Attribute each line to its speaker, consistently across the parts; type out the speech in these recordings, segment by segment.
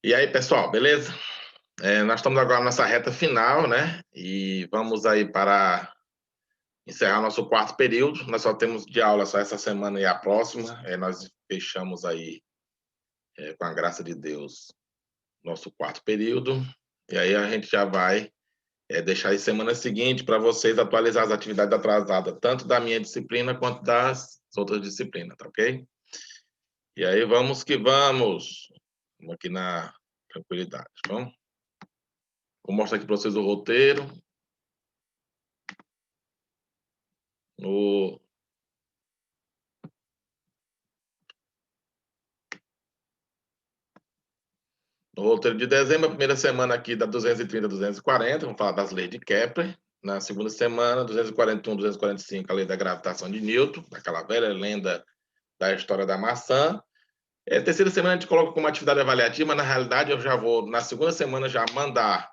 Speaker 1: E aí, pessoal, beleza? Nós estamos agora nessa reta final, né? E vamos aí para encerrar nosso quarto período. Nós só temos de aula só essa semana e a próxima. Nós fechamos aí, com a graça de Deus, nosso quarto período. E aí a gente já vai deixar aí semana seguinte para vocês atualizar as atividades atrasadas, tanto da minha disciplina quanto das outras disciplinas, tá ok? E aí vamos que vamos. Vamos aqui na tranquilidade, vamos? Vou mostrar aqui para vocês o roteiro. No, no roteiro de dezembro, a primeira semana aqui da 230, 240, vamos falar das leis de Kepler. Na segunda semana, 241, 245, a lei da gravitação de Newton, aquela velha lenda da história da maçã. Terceira semana a gente coloca como atividade avaliativa, mas na realidade eu já vou, na segunda semana, já mandar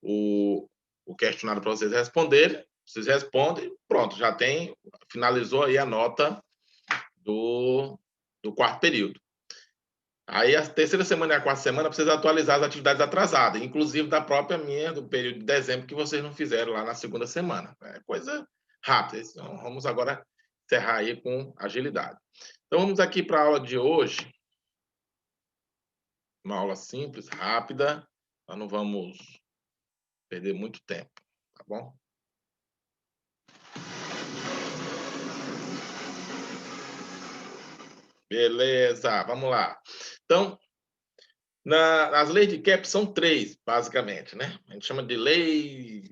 Speaker 1: o questionário para vocês responderem. Vocês respondem, pronto, já tem, finalizou aí a nota do quarto período. Aí a terceira semana e a quarta semana precisa atualizar as atividades atrasadas, inclusive da própria minha, do período de dezembro, que vocês não fizeram lá na segunda semana. É coisa rápida. Então, vamos agora encerrar aí com agilidade. Então, vamos aqui para a aula de hoje. Uma aula simples, rápida. Nós não vamos perder muito tempo, tá bom? Beleza, vamos lá. Então, as leis de Kepler são três, basicamente, né? A gente chama de lei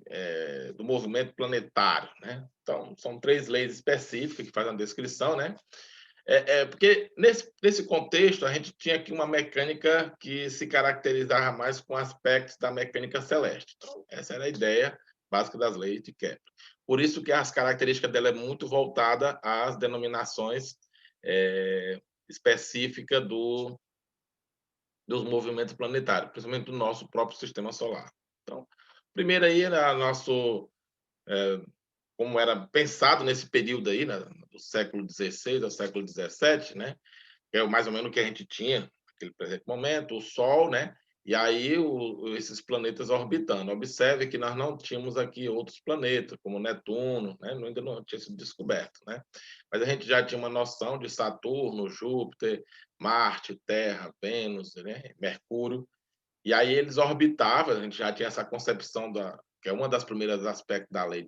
Speaker 1: do movimento planetário, né? Então, são três leis específicas que fazem a descrição, né? Porque nesse contexto a gente tinha aqui uma mecânica que se caracterizava mais com aspectos da mecânica celeste. Então, essa era a ideia básica das leis de Kepler. Por isso que as características dela é muito voltada às denominações específicas dos movimentos planetários, principalmente do nosso próprio sistema solar. Então, primeiro aí era como era pensado nesse período aí, né, do século XVI ao século XVII, né, que é mais ou menos o que a gente tinha naquele presente momento, o Sol, né, e aí esses planetas orbitando. Observe que nós não tínhamos aqui outros planetas, como Netuno, né, ainda não tinha sido descoberto, né, mas a gente já tinha uma noção de Saturno, Júpiter, Marte, Terra, Vênus, né, Mercúrio, e aí eles orbitavam, a gente já tinha essa concepção que é uma das primeiras aspectos da lei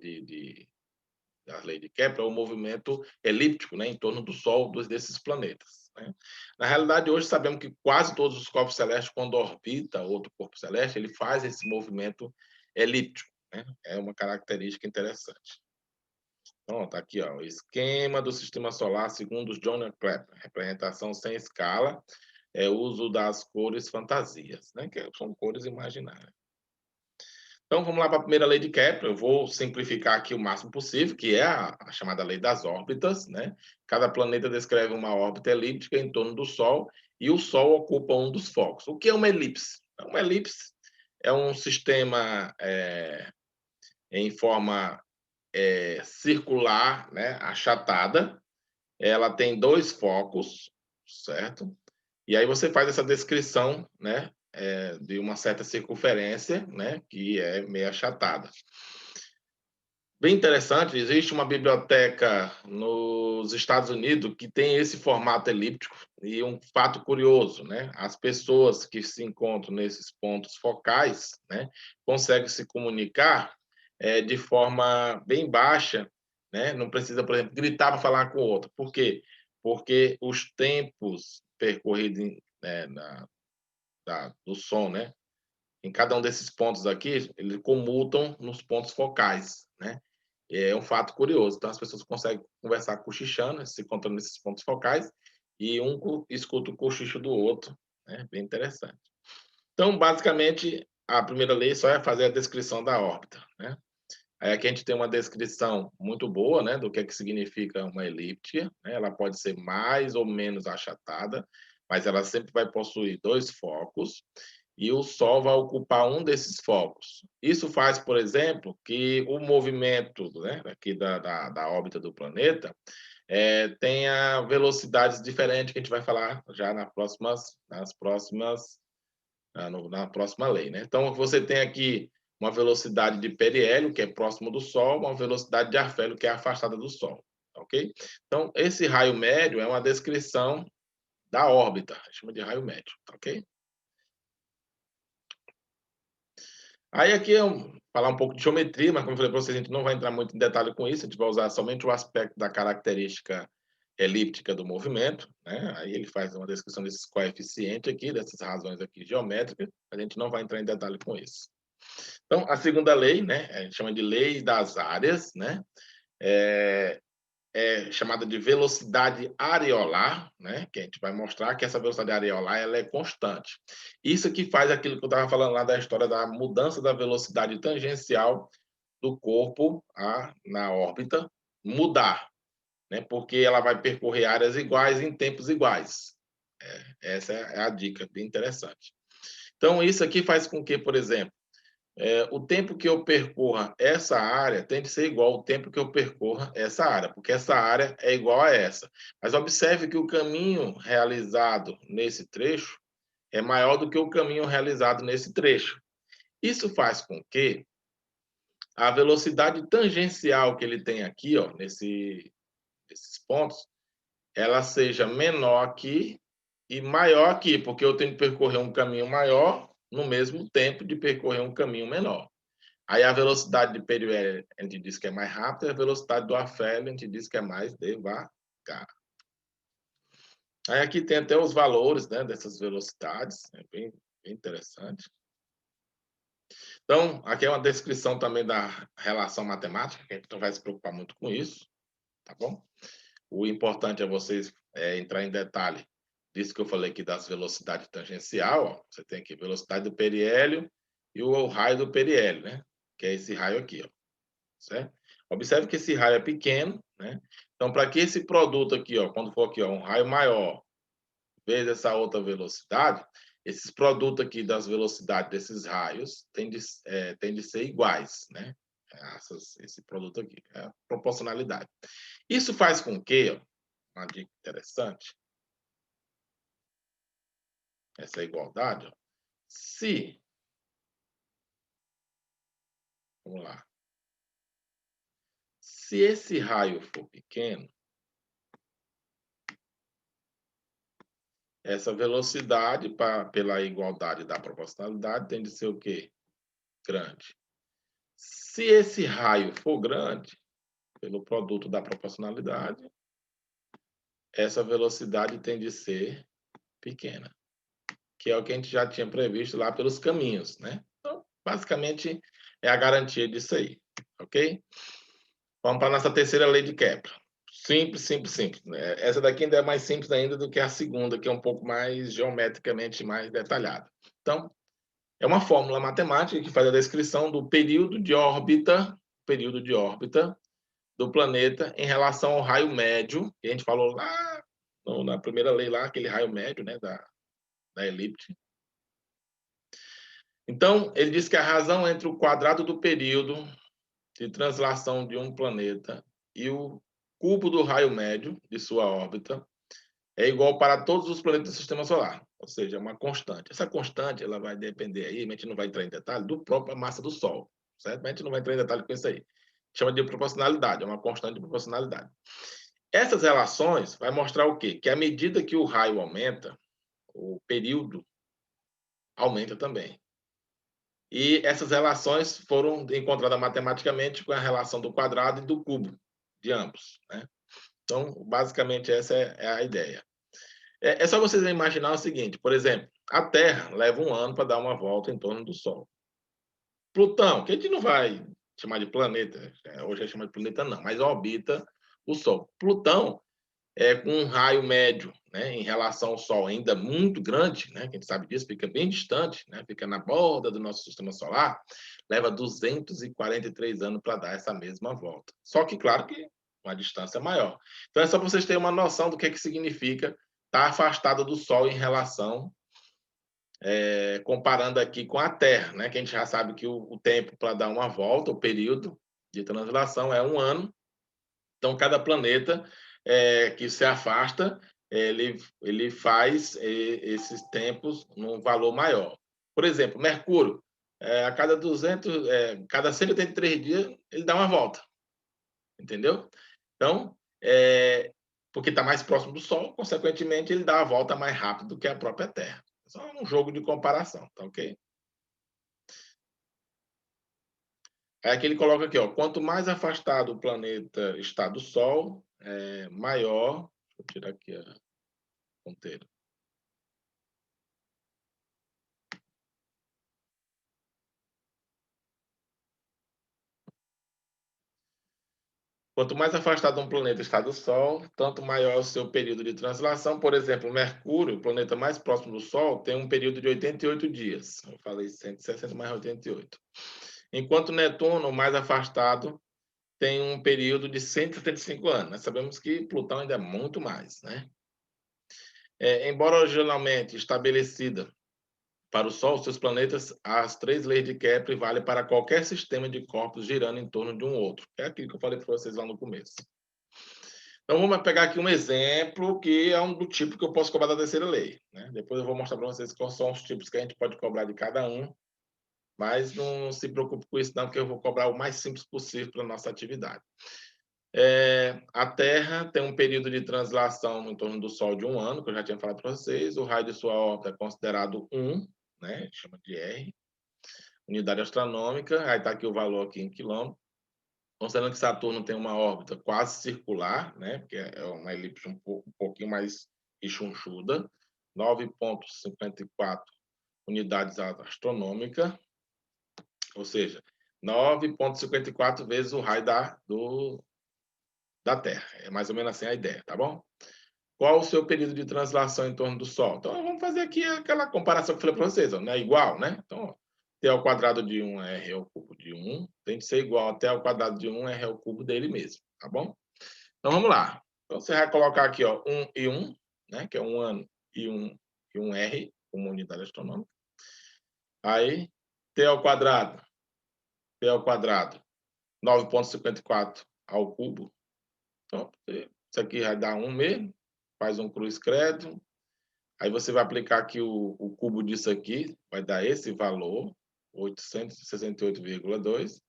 Speaker 1: da lei de Kepler, é o movimento elíptico, né, em torno do Sol, desses planetas, né? Na realidade, hoje sabemos que quase todos os corpos celestes, quando orbita outro corpo celeste, ele faz esse movimento elíptico, né? É uma característica interessante. Então, está aqui, ó, o esquema do sistema solar segundo os John Kepler, representação sem escala, uso das cores fantasias, né? Que são cores imaginárias. Então, vamos lá para a primeira lei de Kepler. Eu vou simplificar aqui o máximo possível, que é a chamada lei das órbitas, né? Cada planeta descreve uma órbita elíptica em torno do Sol e o Sol ocupa um dos focos. O que é uma elipse? Uma elipse é um sistema em forma circular, né? Achatada. Ela tem dois focos, certo? E aí você faz essa descrição, né? De uma certa circunferência, né? Que é meio achatada. Bem interessante, existe uma biblioteca nos Estados Unidos que tem esse formato elíptico e um fato curioso, né? As pessoas que se encontram nesses pontos focais, né, conseguem se comunicar de forma bem baixa, né? Não precisa, por exemplo, gritar para falar com o outro. Por quê? Porque os tempos percorridos do som, né? Em cada um desses pontos aqui, eles comutam nos pontos focais, né? É um fato curioso. Então, as pessoas conseguem conversar cochichando, se encontrando nesses pontos focais, e um escuta o cochicho do outro, né? Bem interessante. Então, basicamente, a primeira lei só é fazer a descrição da órbita, né? Aí aqui a gente tem uma descrição muito boa, né, do que significa uma elíptica, né? Ela pode ser mais ou menos achatada, mas ela sempre vai possuir dois focos, e o Sol vai ocupar um desses focos. Isso faz, por exemplo, que o movimento, né, aqui da órbita do planeta tenha velocidades diferentes, que a gente vai falar já nas próximas na próxima lei, né? Então, você tem aqui uma velocidade de periélio, que é próximo do Sol, uma velocidade de afélio, que é afastada do Sol, ok? Então, esse raio médio é uma descrição da órbita, a gente chama de raio médio, ok? Aí aqui falar um pouco de geometria, mas como eu falei para vocês, a gente não vai entrar muito em detalhe com isso, a gente vai usar somente o aspecto da característica elíptica do movimento, né? Aí ele faz uma descrição desses coeficientes aqui, dessas razões aqui geométricas, a gente não vai entrar em detalhe com isso. Então, a segunda lei, né, a gente chama de lei das áreas, né? É chamada de velocidade areolar, né? Que a gente vai mostrar que essa velocidade areolar ela é constante. Isso que faz aquilo que eu estava falando lá da história da mudança da velocidade tangencial do corpo na órbita mudar, né? Porque ela vai percorrer áreas iguais em tempos iguais. Essa é a dica, bem interessante. Então, isso aqui faz com que, por exemplo, o tempo que eu percorra essa área tem de ser igual ao tempo que eu percorra essa área, porque essa área é igual a essa. Mas observe que o caminho realizado nesse trecho é maior do que o caminho realizado nesse trecho. Isso faz com que a velocidade tangencial que ele tem aqui, ó, nesses pontos, ela seja menor aqui e maior aqui, porque eu tenho que percorrer um caminho maior no mesmo tempo de percorrer um caminho menor. Aí a velocidade de periélio a gente diz que é mais rápida, e a velocidade do afélio a gente diz que é mais devagar. Aí aqui tem até os valores, né, dessas velocidades, é bem interessante. Então, aqui é uma descrição também da relação matemática, que a gente não vai se preocupar muito com isso, tá bom? O importante é vocês entrar em detalhe disso que eu falei aqui das velocidades tangencial, ó. Você tem aqui velocidade do periélio e o raio do periélio, né? Que é esse raio aqui, ó. Certo? Observe que esse raio é pequeno, né? Então, para que esse produto aqui, ó, quando for aqui, ó, um raio maior, vezes essa outra velocidade, esses produtos aqui das velocidades desses raios tem de ser iguais, né? Esse produto aqui, é a proporcionalidade. Isso faz com que, ó, uma dica interessante, essa igualdade, ó, se, vamos lá, se esse raio for pequeno, essa velocidade, pela igualdade da proporcionalidade, tem de ser o quê? Grande. Se esse raio for grande, pelo produto da proporcionalidade, essa velocidade tem de ser pequena, que é o que a gente já tinha previsto lá pelos caminhos, né? Então, basicamente, é a garantia disso aí, ok? Vamos para a nossa terceira lei de Kepler. Simples, simples, simples, né? Essa daqui ainda é mais simples ainda do que a segunda, que é um pouco mais geometricamente mais detalhada. Então, é uma fórmula matemática que faz a descrição do período de órbita do planeta em relação ao raio médio, que a gente falou lá na primeira lei lá, aquele raio médio, né, da elipse. Então, ele diz que a razão entre o quadrado do período de translação de um planeta e o cubo do raio médio de sua órbita é igual para todos os planetas do sistema solar, ou seja, é uma constante. Essa constante ela vai depender aí, a gente não vai entrar em detalhe, do própria massa do Sol, certo? Mas a gente não vai entrar em detalhe com isso aí. Chama de proporcionalidade, é uma constante de proporcionalidade. Essas relações vai mostrar o quê? Que à medida que o raio aumenta, o período aumenta também. E essas relações foram encontradas matematicamente com a relação do quadrado e do cubo de ambos, né? Então, basicamente, essa é a ideia. É só vocês imaginar o seguinte, por exemplo, a Terra leva um ano para dar uma volta em torno do Sol. Plutão, que a gente não vai chamar de planeta, hoje é chamado de planeta não, mas orbita o Sol. Plutão com um raio médio, né, em relação ao Sol ainda muito grande, né, que a gente sabe disso, fica bem distante, né, fica na borda do nosso sistema solar, leva 243 anos para dar essa mesma volta. Só que, claro que uma distância maior. Então, é só para vocês terem uma noção do que significa estar afastado do Sol em relação, comparando aqui com a Terra, né, que a gente já sabe que o tempo para dar uma volta, o período de translação é um ano. Então, cada planeta que se afasta, ele faz esses tempos num valor maior. Por exemplo, Mercúrio, a cada 183 dias, ele dá uma volta, entendeu? Então, porque está mais próximo do Sol, consequentemente, ele dá a volta mais rápido do que a própria Terra. Só um jogo de comparação, tá ok? Aí aqui ele coloca aqui, ó, quanto mais afastado o planeta está do Sol, maior... Deixa eu tirar aqui a ponteira. Quanto mais afastado um planeta está do Sol, tanto maior é o seu período de translação. Por exemplo, Mercúrio, o planeta mais próximo do Sol, tem um período de 88 dias. Eu falei 160 mais 88. Enquanto Netuno, o mais afastado, tem um período de 175 anos. Nós sabemos que Plutão ainda é muito mais, né? Embora originalmente estabelecida para o Sol, seus planetas, as 3 leis de Kepler valem para qualquer sistema de corpos girando em torno de um outro. É aquilo que eu falei para vocês lá no começo. Então, vamos pegar aqui um exemplo que é do tipo que eu posso cobrar da terceira lei, né? Depois eu vou mostrar para vocês quais são os tipos que a gente pode cobrar de cada um, mas não se preocupe com isso não, porque eu vou cobrar o mais simples possível para a nossa atividade. A Terra tem um período de translação em torno do Sol de 1 ano, que eu já tinha falado para vocês. O raio de sua órbita é considerado 1, né? Chama de R, unidade astronômica. Aí está aqui o valor aqui em quilômetros. Considerando que Saturno tem uma órbita quase circular, né? Porque é uma elipse um pouquinho mais rechonchuda, 9,54 unidades astronômicas, ou seja, 9,54 vezes o raio da Terra. É mais ou menos assim a ideia, tá bom? Qual o seu período de translação em torno do Sol? Então, vamos fazer aqui aquela comparação que eu falei para vocês, ó, né? Igual, né? Então, t ao quadrado de 1 é r ao cubo de 1, tem que ser igual a t ao quadrado de 1 é r ao cubo dele mesmo, tá bom? Então, vamos lá. Então, você vai colocar aqui, ó, 1 e 1, né? Que é 1 ano e 1 r, como unidade astronômica. Aí, t ao quadrado, 9,54 ao cubo. Então, isso aqui vai dar 1 mesmo. Faz um cruz credo. Aí você vai aplicar aqui o cubo disso aqui, vai dar esse valor, 868,2.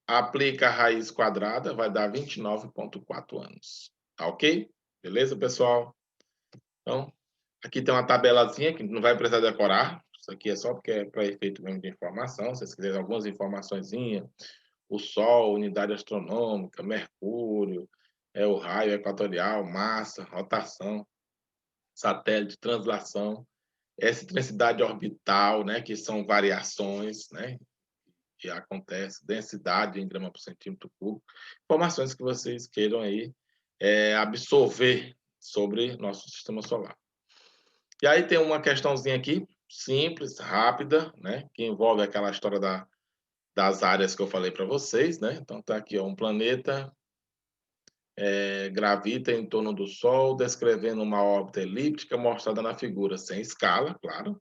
Speaker 1: Aplica a raiz quadrada, vai dar 29,4 anos. Tá ok? Beleza, pessoal? Então, aqui tem uma tabelazinha que não vai precisar decorar. Isso aqui é só porque é para efeito mesmo de informação. Se vocês quiserem algumas informaçõezinhas, o Sol, unidade astronômica, Mercúrio, o raio equatorial, massa, rotação, satélite, translação, excentricidade orbital, né, que são variações, né, que acontece, densidade em grama por centímetro cúbico, informações que vocês queiram aí absorver sobre nosso sistema solar. E aí tem uma questãozinha aqui, simples, rápida, né, que envolve aquela história das áreas que eu falei para vocês, né? Então tá aqui, ó, um planeta gravita em torno do Sol, descrevendo uma órbita elíptica mostrada na figura, sem escala, claro.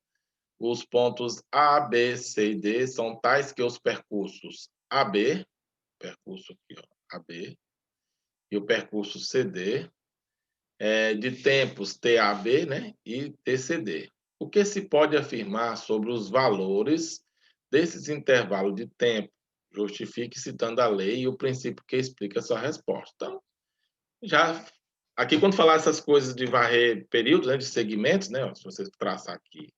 Speaker 1: Os pontos A, B, C e D são tais que os percursos AB, percurso aqui, ó, AB, e o percurso CD, de tempos TAB, né, e TCD. O que se pode afirmar sobre os valores desses intervalos de tempo? Justifique citando a lei e o princípio que explica a sua resposta. Então, já aqui, quando falar essas coisas de varrer períodos, né, de segmentos, né, ó, se vocês traçar aqui,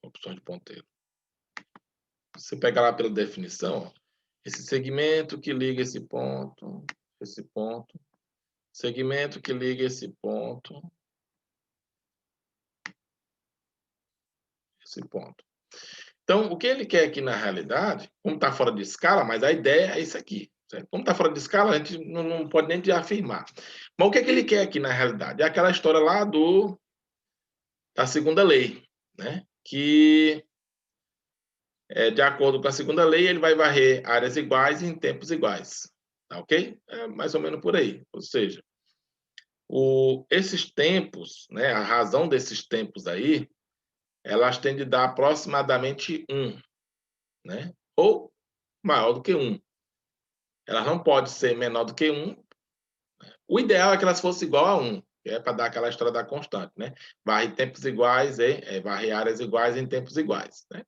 Speaker 1: opção de ponteiro. Você pega lá pela definição, ó, esse segmento que liga esse ponto, segmento que liga esse ponto, esse ponto. Então, o que ele quer aqui na realidade, como está fora de escala, mas a ideia é isso aqui. Certo? Como está fora de escala, a gente não pode nem afirmar. Mas o que ele quer aqui na realidade? É aquela história lá da segunda lei, né? Que, de acordo com a segunda lei, ele vai varrer áreas iguais em tempos iguais. Tá ok? É mais ou menos por aí. Ou seja, esses tempos, né, a razão desses tempos aí, elas tendem a dar aproximadamente 1, né? Ou maior do que 1. Elas não podem ser menor do que 1. O ideal é que elas fossem igual a 1, que é para dar aquela história da constante, né? Varre tempos iguais, varre áreas iguais em tempos iguais, né?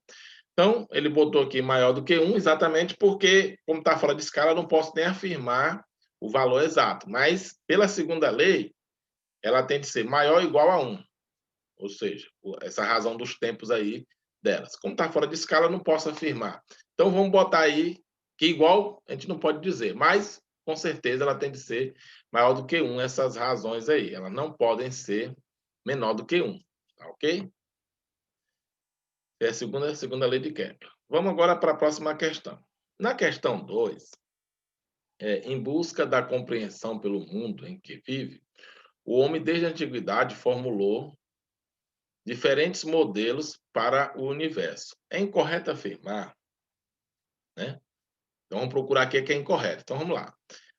Speaker 1: Então, ele botou aqui maior do que 1, exatamente porque, como está fora de escala, eu não posso nem afirmar o valor exato. Mas, pela segunda lei, ela tem de ser maior ou igual a 1. Ou seja, essa razão dos tempos aí delas. Como está fora de escala, eu não posso afirmar. Então, vamos botar aí que igual a gente não pode dizer, mas com certeza ela tem de ser maior do que 1, essas razões aí. Elas não podem ser menor do que 1, tá ok? É a segunda lei de Kepler. Vamos agora para a próxima questão. Na questão 2, em busca da compreensão pelo mundo em que vive, o homem desde a antiguidade formulou diferentes modelos para o universo. É incorreto afirmar, né? Então vamos procurar aqui que é incorreto. Então vamos lá.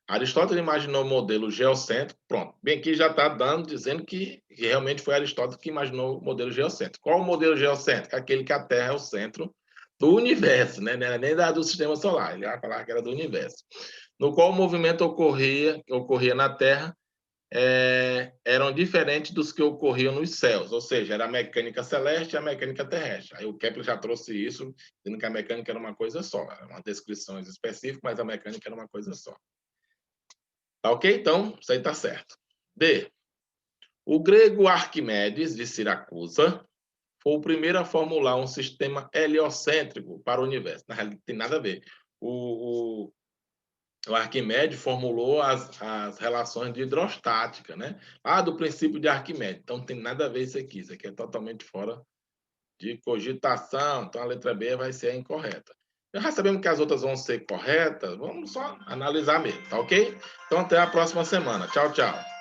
Speaker 1: Aristóteles imaginou o modelo geocêntrico, pronto. Bem aqui já está dizendo que realmente foi Aristóteles que imaginou o modelo geocêntrico. Qual o modelo geocêntrico? Aquele que a Terra é o centro do universo, né? Não era nem do sistema solar, ele ia falar que era do universo. No qual o movimento ocorria na Terra eram diferentes dos que ocorriam nos céus, ou seja, era a mecânica celeste e a mecânica terrestre. Aí o Kepler já trouxe isso, dizendo que a mecânica era uma coisa só, era uma descrição específica, mas a mecânica era uma coisa só. Tá ok? Então, isso aí tá certo. B. O grego Arquimedes, de Siracusa, foi o primeiro a formular um sistema heliocêntrico para o universo. Na realidade, não tem nada a ver. O Arquimedes formulou as relações de hidrostática, né? Do princípio de Arquimedes. Então, não tem nada a ver isso aqui. Isso aqui é totalmente fora de cogitação. Então, a letra B vai ser a incorreta. Já sabemos que as outras vão ser corretas. Vamos só analisar mesmo, tá ok? Então, até a próxima semana. Tchau, tchau.